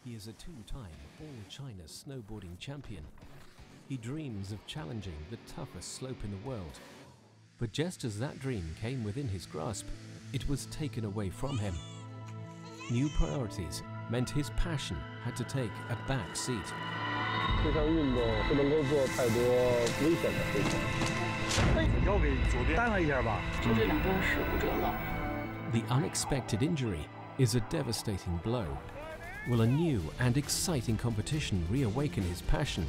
He is a two-time all-China snowboarding champion. He dreams of challenging the toughest slope in the world. But just as that dream came within his grasp, it was taken away from him. New priorities meant his passion had to take a back seat. The unexpected injury is a devastating blow. Will a new and exciting competition reawaken his passion?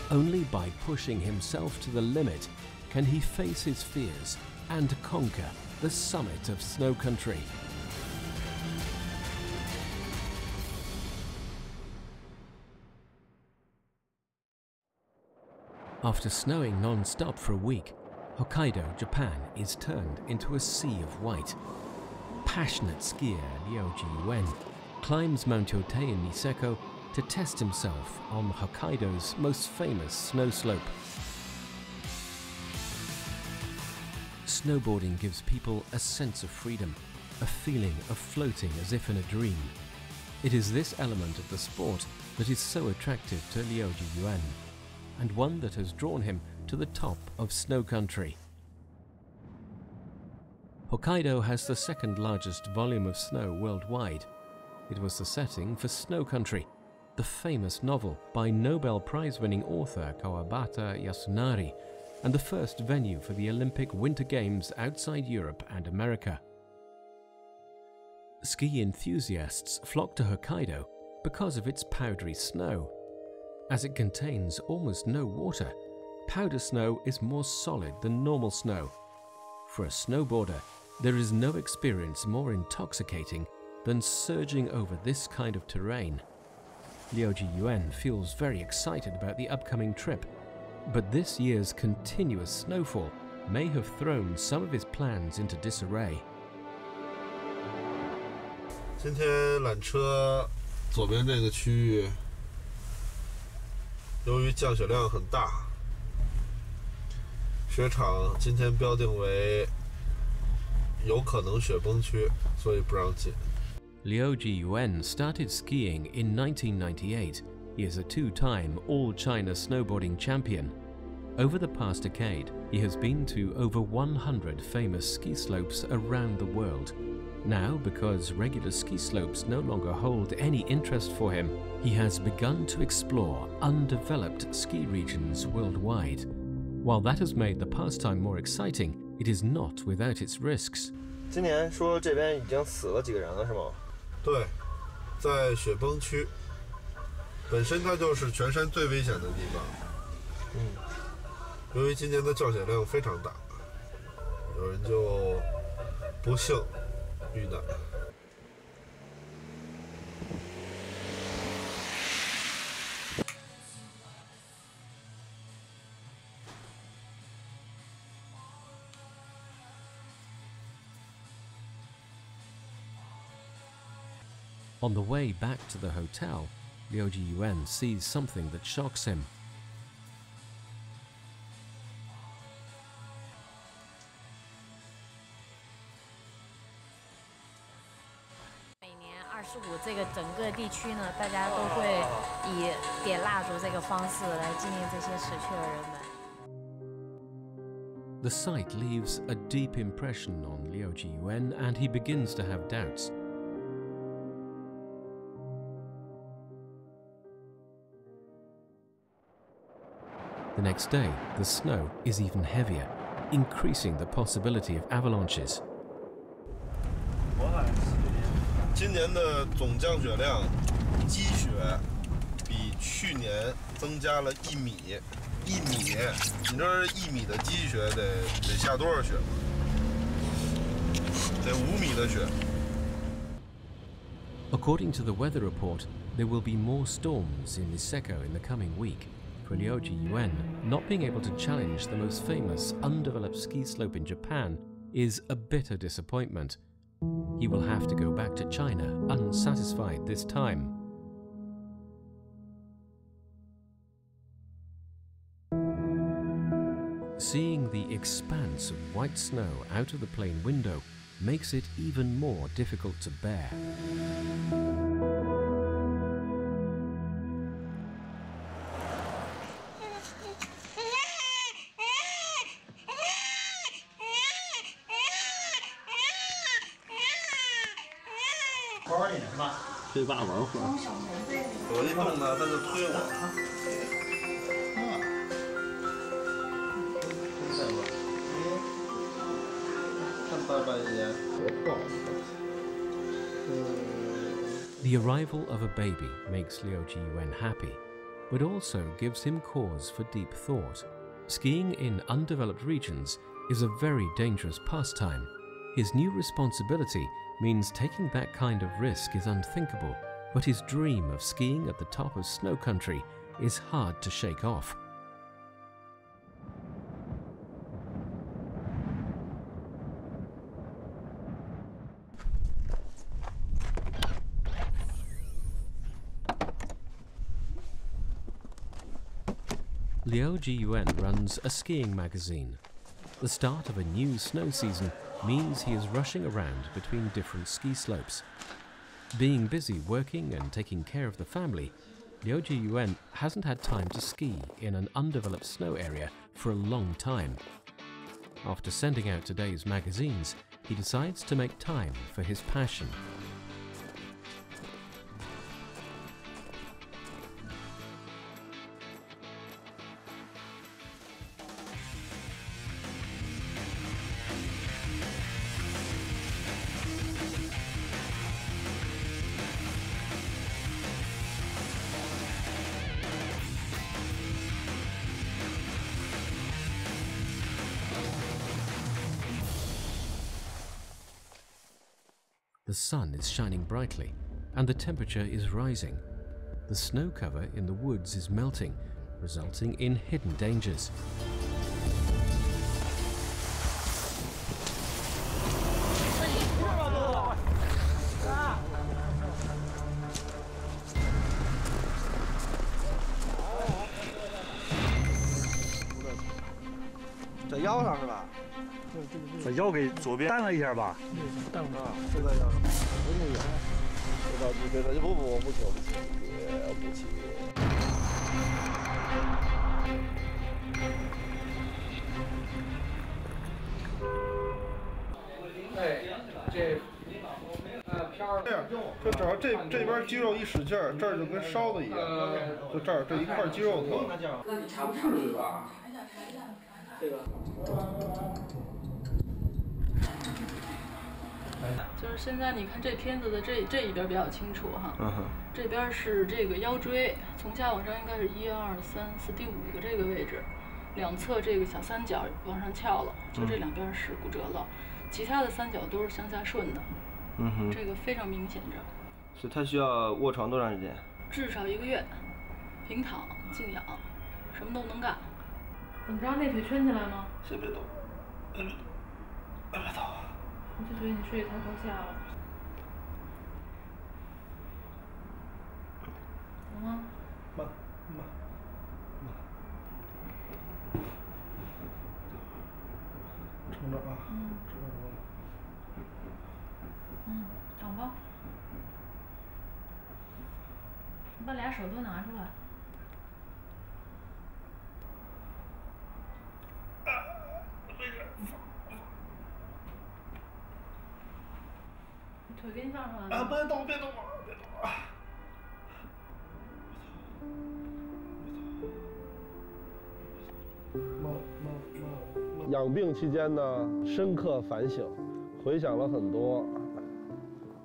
Only by pushing himself to the limit can he face his fears and conquer the summit of snow country. After snowing non-stop for a week, Hokkaido, Japan is turned into a sea of white. Passionate skier Liu Jiyuan climbs Mount Yotei in Niseko to test himself on Hokkaido's most famous snow slope. Snowboarding gives people a sense of freedom, a feeling of floating as if in a dream. It is this element of the sport that is so attractive to Liu Jiyuan, and one that has drawn him to the top of snow country. Hokkaido has the second largest volume of snow worldwide. It was the setting for Snow Country, the famous novel by Nobel Prize-winning author Kawabata Yasunari, and the first venue for the Olympic Winter Games outside Europe and America. Ski enthusiasts flock to Hokkaido because of its powdery snow. As it contains almost no water, powder snow is more solid than normal snow. For a snowboarder, there is no experience more intoxicating than surging over this kind of terrain. Liu Jiyuan feels very excited about the upcoming trip, but this year's continuous snowfall may have thrown some of his plans into disarray. 今天缆车左边这个区域，由于降雪量很大，雪场今天标定为有可能雪崩区，所以不让进。 Liu Jiyuan started skiing in 1998. He is a two-time all-China snowboarding champion. Over the past decade, he has been to over 100 famous ski slopes around the world. Now, because regular ski slopes no longer hold any interest for him, he has begun to explore undeveloped ski regions worldwide. While that has made the pastime more exciting, it is not without its risks. 今年说这边已经死了几个人了，是吗？对，在雪崩区，本身它就是全山最危险的地方。由于今年的降雪量非常大，有人就不幸遇难。 On the way back to the hotel, Liu Jiyuan sees something that shocks him. The sight leaves a deep impression on Liu Jiyuan, and he begins to have doubts. The next day, the snow is even heavier, increasing the possibility of avalanches. 今年的总降雪量，积雪比去年增加了1米。1米，你知道1米的积雪得下多少雪吗？得5米的雪。 According to the weather report, there will be more storms in Niseko in the coming week. For Liu Jiyuan, not being able to challenge the most famous undeveloped ski slope in Japan is a bitter disappointment. He will have to go back to China unsatisfied this time. Seeing the expanse of white snow out of the plane window makes it even more difficult to bear.我一动呢，它就推我。The arrival of a baby makes Liu Jiyuan happy, but also gives him cause for deep thought. Skiing in undeveloped regions is a very dangerous pastime. His new responsibility means taking that kind of risk is unthinkable, but his dream of skiing at the top of snow country is hard to shake off. Liu Jiyuan runs a skiing magazine. The start of a new snow season means he is rushing around between different ski slopes. Being busy working and taking care of the family, Liu Jiyuan hasn't had time to ski in an undeveloped snow area for a long time. After sending out today's magazines, he decides to make time for his passion. The sun is shining brightly, and the temperature is rising. The snow cover in the woods is melting, resulting in hidden dangers.在腰上是吧？把腰给左边弹了一下吧。弹了啊，是在腰上。真的有。这倒是真的，不，我不起，我不起。哎，这这样，就只要这边肌肉一使劲儿，这儿就跟烧的一样，就这儿这一块肌肉疼。那你查不上这个啊？这个。就是现在你看这片子的这一边比较清楚哈，这边是这个腰椎，从下往上应该是1、2、3、4第5个这个位置，两侧这个小三角往上翘了，就这两边是骨折了，其他的三角都是向下顺的，这个非常明显着。是他需要卧床多长时间？至少1个月，平躺静养，什么都不能干。怎么着？那腿抻起来吗？谁别动，别动。我就觉得你睡得太高下了，怎么了？慢。撑着啊。躺吧。你把俩手都拿出来。腿给你放出来。别动啊！养病期间呢，深刻反省，回想了很多，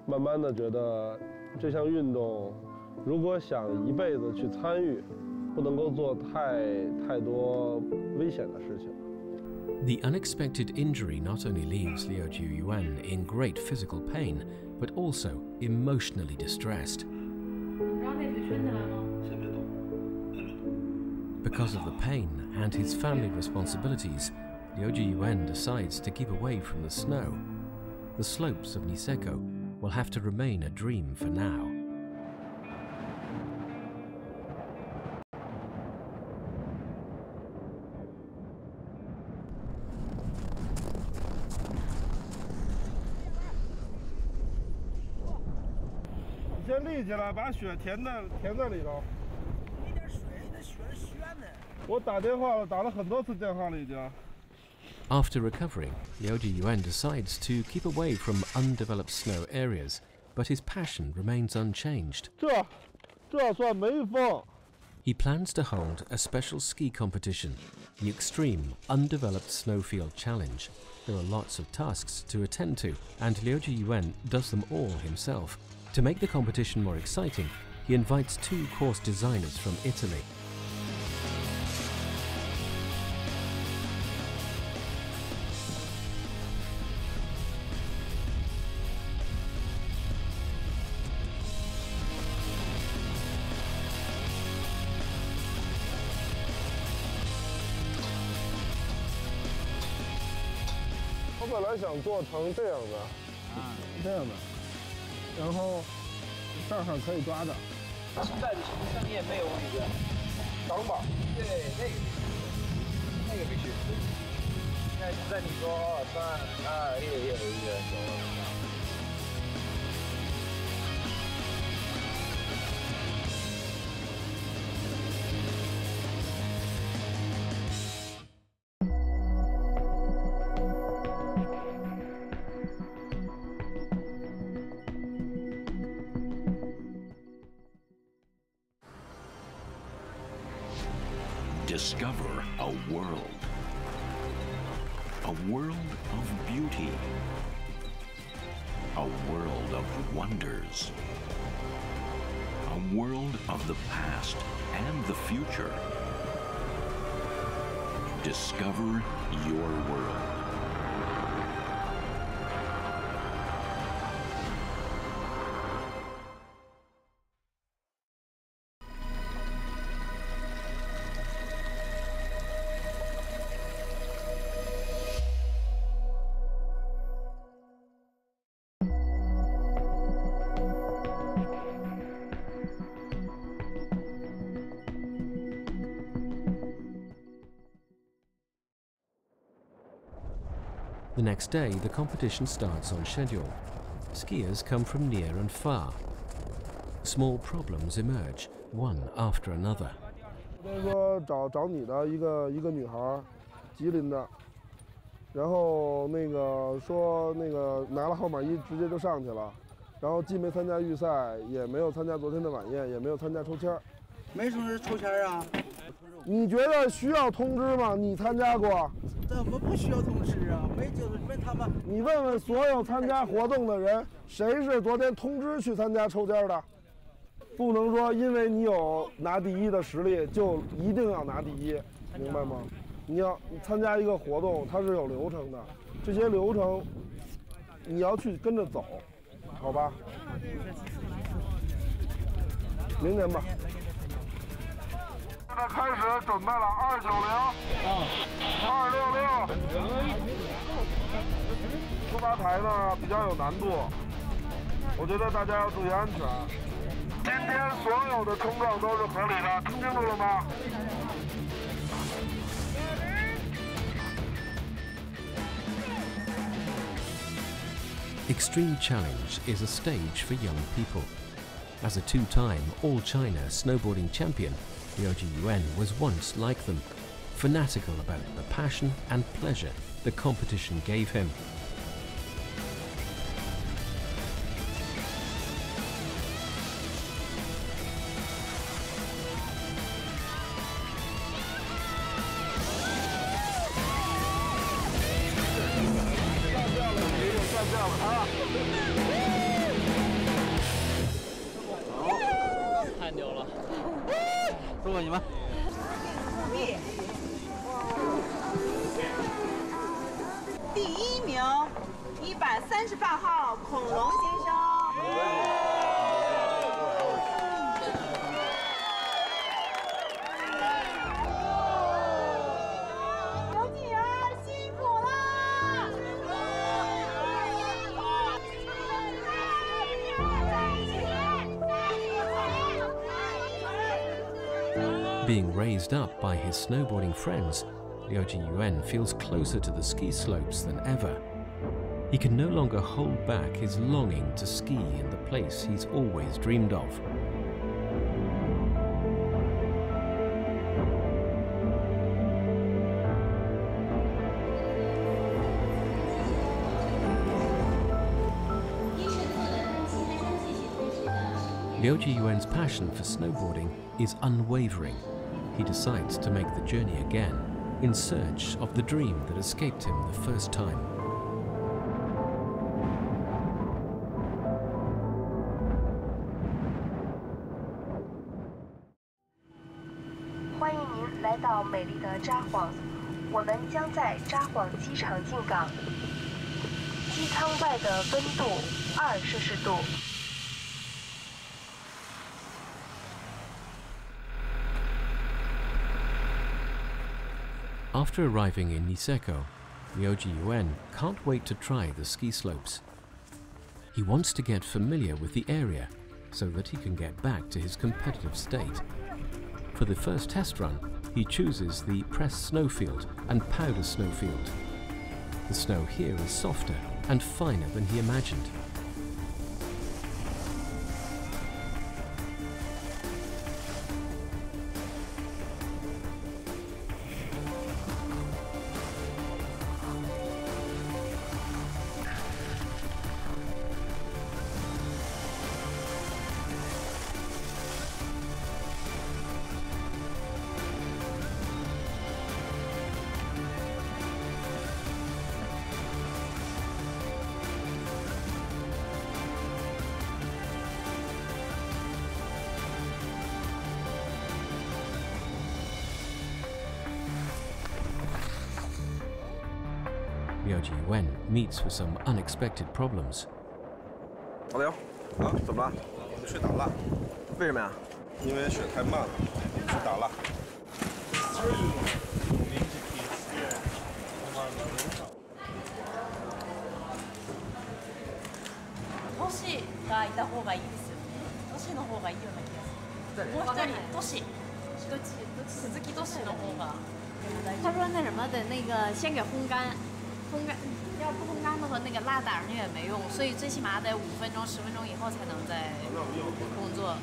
慢慢的觉得这项运动，如果想一辈子去参与，不能够做太多危险的事情。The unexpected injury not only leaves Liu Jiyuan in great physical pain, but also emotionally distressed. Because of the pain and his family responsibilities, Liu Jiyuan decides to keep away from the snow. The slopes of Niseko will have to remain a dream for now. 立起来，把雪填在里头。没点水，那雪是悬的。我打电话了，打了很多次电话了已经。 After recovering, Liu Jiyuan decides to keep away from undeveloped snow areas, but his passion remains unchanged. 这算没风。 He plans to hold a special ski competition, the Extreme Undeveloped Snowfield Challenge. There are lots of tasks to attend to, and Liu Jiyuan does them all himself. To make the competition more exciting, he invites 2 course designers from Italy.我本来想做成这样的，这样的，然后这儿可以抓着。现在的上面没有那个挡把，对，那个必须。现在你说2、3、2、1、1、走了。 Discover a world of beauty, a world of wonders, a world of the past and the future. Discover your world. The next day, the competition starts on schedule. Skiers come from near and far. Small problems emerge, one after another. 说找你的一个女孩，吉林的，然后说拿了号码1直接就上去了，然后既没参加预赛，也没有参加昨天的晚宴，也没有参加抽签。没什么抽签啊？你觉得需要通知吗？你参加过？怎么不需要通知啊？就是问他们。你问问所有参加活动的人，谁是昨天通知去参加抽签的？不能说因为你有拿第1的实力，就一定要拿第1，明白吗？你要参加一个活动，它是有流程的，这些流程你要去跟着走，好吧？明年吧。现在开始准备了290，266。出发台呢比较有难度，我觉得大家要注意安全。今天所有的冲撞都是合理的，听清楚了吗？ Extreme Challenge is a stage for young people. As a 2-time All-China snowboarding champion, Liu Jiyuan was once like them, fanatical about the passion and pleasure the competition gave him.第1名，138号恐龙先生。刘继元辛苦了。Being raised up by his snowboarding friends, Liu Jiyuan feels closer to the ski slopes than ever. He can no longer hold back his longing to ski in the place he's always dreamed of. Liu Jiyuan's passion for snowboarding is unwavering. He decides to make the journey again, in search of the dream that escaped him the first time.欢迎您来到美丽的札幌，我们将在札幌机场进港。机舱外的温度2摄氏度。 After arriving in Niseko, Liu Jiyuan can't wait to try the ski slopes. He wants to get familiar with the area so that he can get back to his competitive state. For the first test run, he chooses the pressed snowfield and powder snowfield. The snow here is softer and finer than he imagined. Liu Jiyuan meets with some unexpected problems. 老刘，啊，怎么了？雪打蜡。为什么呀？因为雪太慢了，雪打蜡。都市がいた方がいいですよね。都市の方がいいような気がする。もう一人都市，鈴木都市の方が。他说那什么的那个先给烘干，烘干要不烘干的话那个蜡打上去也没用，所以最起码得5分钟、10分钟以后才能再工作。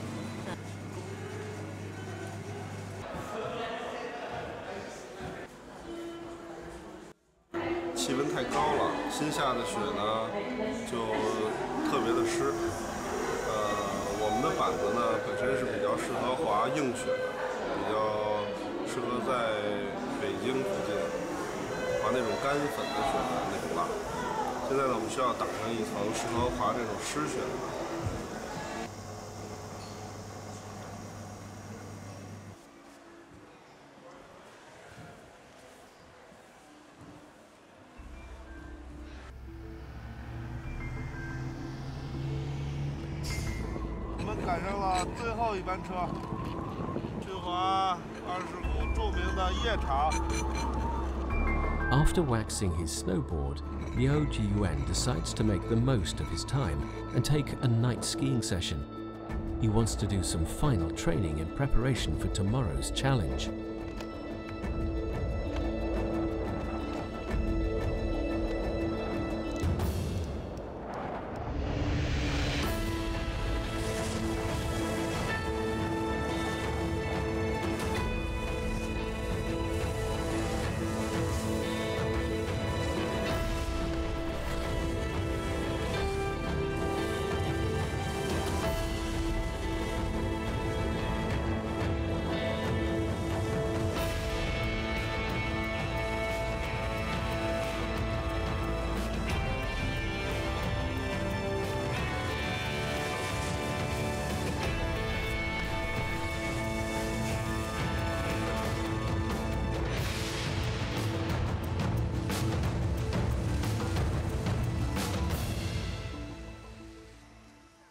气温太高了，新下的雪呢就特别的湿。我们的板子呢本身是比较适合滑硬雪的，比较适合在北京附近滑那种干粉的雪的那种蜡。现在呢，我们需要打上一层适合滑这种湿雪的。 赶上了最后一班车，去滑20股著名的夜场。 After waxing his snowboard, Liu Jiyuan decides to make the most of his time and take a night skiing session. He wants to do some final training in preparation for tomorrow's challenge.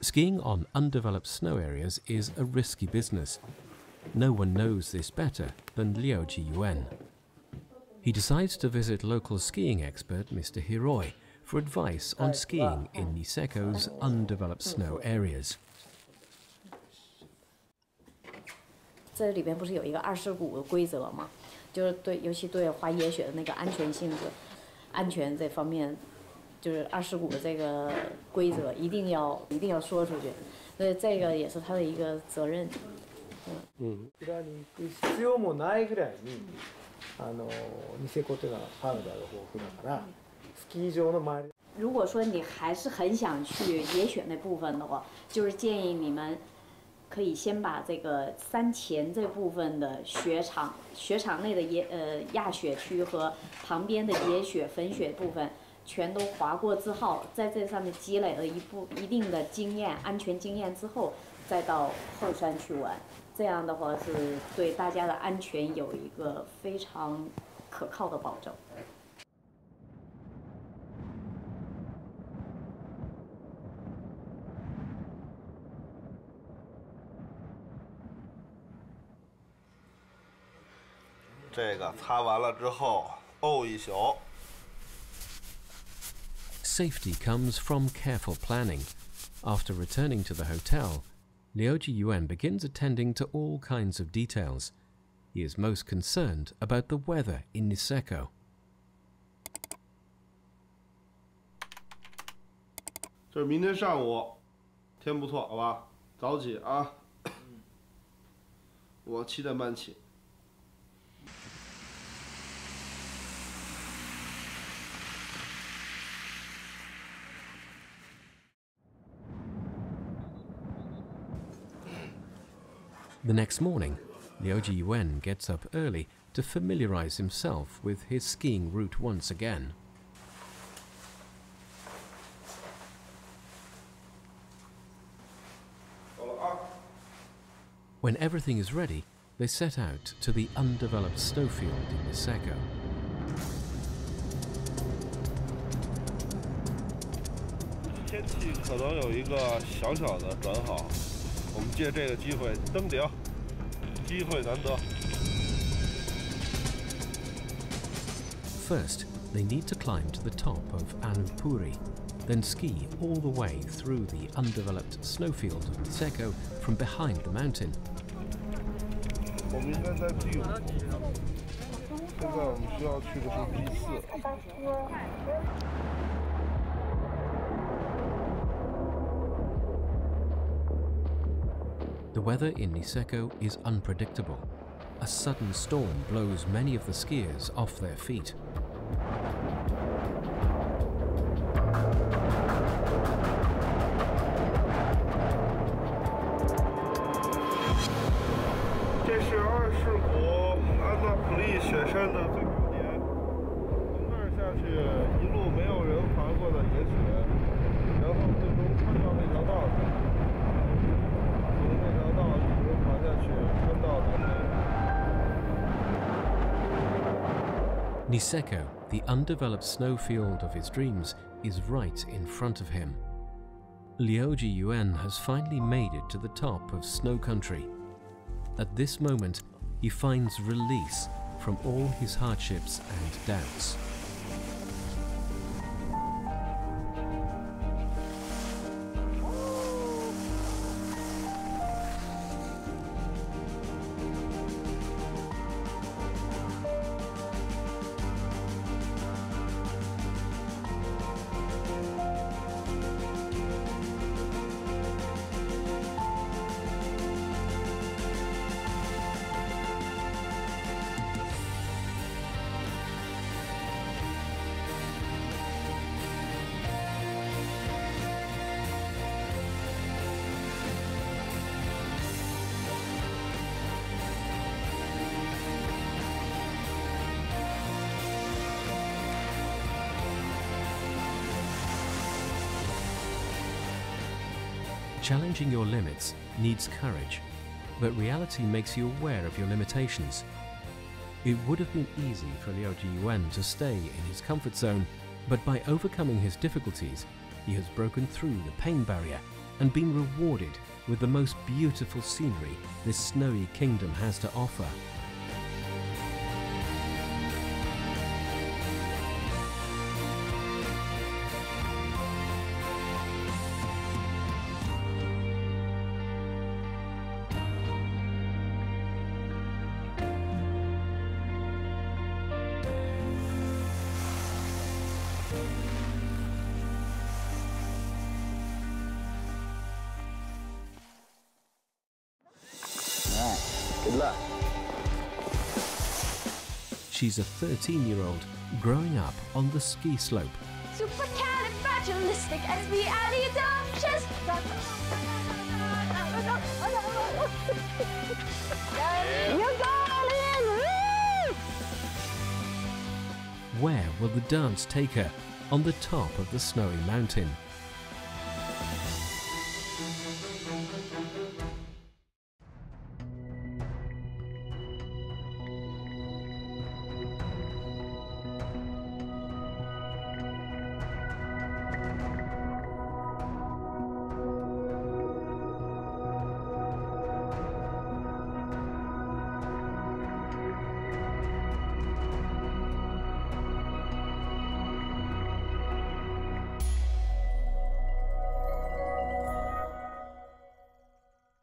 Skiing on undeveloped snow areas is a risky business. No one knows this better than Liu Jiyuan. He decides to visit local skiing expert Mr. Hiroi for advice on skiing in Niseko's undeveloped snow areas. 这里边不是有一个20股的规则吗？就是对，尤其对滑野雪的那个安全性质、安全这方面就是25的这个规则一定要说出去，所以这个也是他的一个责任。こちらに行く必要もないぐらいにニセコというのはパウダーが豊富だからスキー場の周り。如果说你还是很想去野雪那部分的话，就是建议你们可以先把这个山前这部分的雪场内的压雪区和旁边的野雪粉雪部分全都滑过之后，在这上面积累了一定的经验、安全经验之后，再到后山去玩。这样的话是对大家的安全有一个非常可靠的保证。这个擦完了之后沤一宿。Safety comes from careful planning. After returning to the hotel, Liu Jiyuan begins attending to all kinds of details. He is most concerned about the weather in Niseko. 这是明天上午，天不错，好吧？早起啊！我7点半起。The next morning, Liu Jiyuan gets up early to familiarize himself with his skiing route once again. When everything is ready, they set out to the undeveloped snowfield in Niseko. 天气可能有一个小小的转好，我们借这个机会登顶，机会难得。First, they need to climb to the top of Annupuri, then ski all the way through the undeveloped snowfield of Niseko from behind the mountain. 我们应该在 B5， 现在我们需要去的是 B4。The weather in Niseko is unpredictable. A sudden storm blows many of the skiers off their feet. 这是24谷安纳普利雪山的最高点，从那儿下去一路没有人滑过的野雪，然后最终穿到那条道上，从那条道一直滑下去，穿到南北。 Niseko, the undeveloped snowfield of his dreams, is right in front of him. Liu Jiyuan has finally made it to the top of snow country. At this moment, he finds release from all his hardships and doubts. Challenging your limits needs courage, but reality makes you aware of your limitations. It would have been easy for Liu Jiyuan to stay in his comfort zone, but by overcoming his difficulties, he has broken through the pain barrier and been rewarded with the most beautiful scenery this snowy kingdom has to offer. She's a 13-year-old growing up on the ski slope. Supercalifragilisticexpialidocious. You got it! Woo! Where will the dance take her on the top of the snowy mountain?